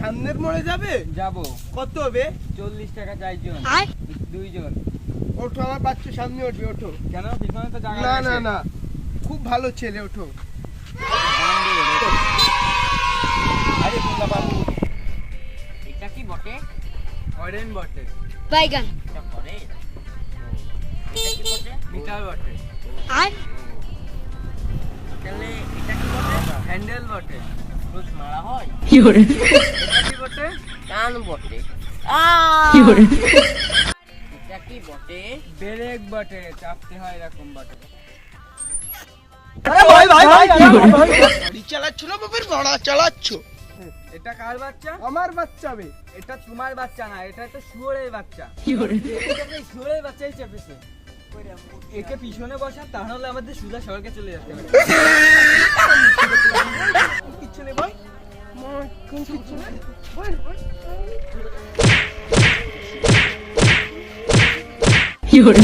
সামনের মোড়ে যাবে? যাবো। কত হবে? 40 টাকা চাইজন, 2 জন। ওঠো, আমার বাচ্চা সামনে উঠবে, ওঠো। কেন, পিছনে তো জায়গা না আছে। না না, খুব ভালো ছেলে, ওঠো। আরে তোমরা বাবু, এটা কি বটে? অরেঞ্জ বটে। বাইগান। এটা পরে। এটা কি বটে? মিটার বটে। আর তাহলে এটা কি বটে? হ্যান্ডেল বটে। রোজ মারা হয়। কি করে? এটা কি বটে? কান বটে। কি করে? এটা কি বটে? ব্রেক বটে, চাপতে হয় এরকম বটে। আরে ভাই ভাই ভাই, গাড়ি চালাচ্ছ না বাপের ভাড়া চালাচ্ছ? এটা কার বাচ্চা? আমার বাচ্চা হবে। এটা তোমার বাচ্চা না, এটা তো শুয়োরের বাচ্চা। কি করে? শুয়োরের বাচ্চাই চেপেছে। একে পিছনে বসা, তাহলে আমাদের সুজা সড়কে চলে যেতে হবে। কিচ্ছু নেই বল, কোন কিচ্ছু নেই বল বল। কি করে?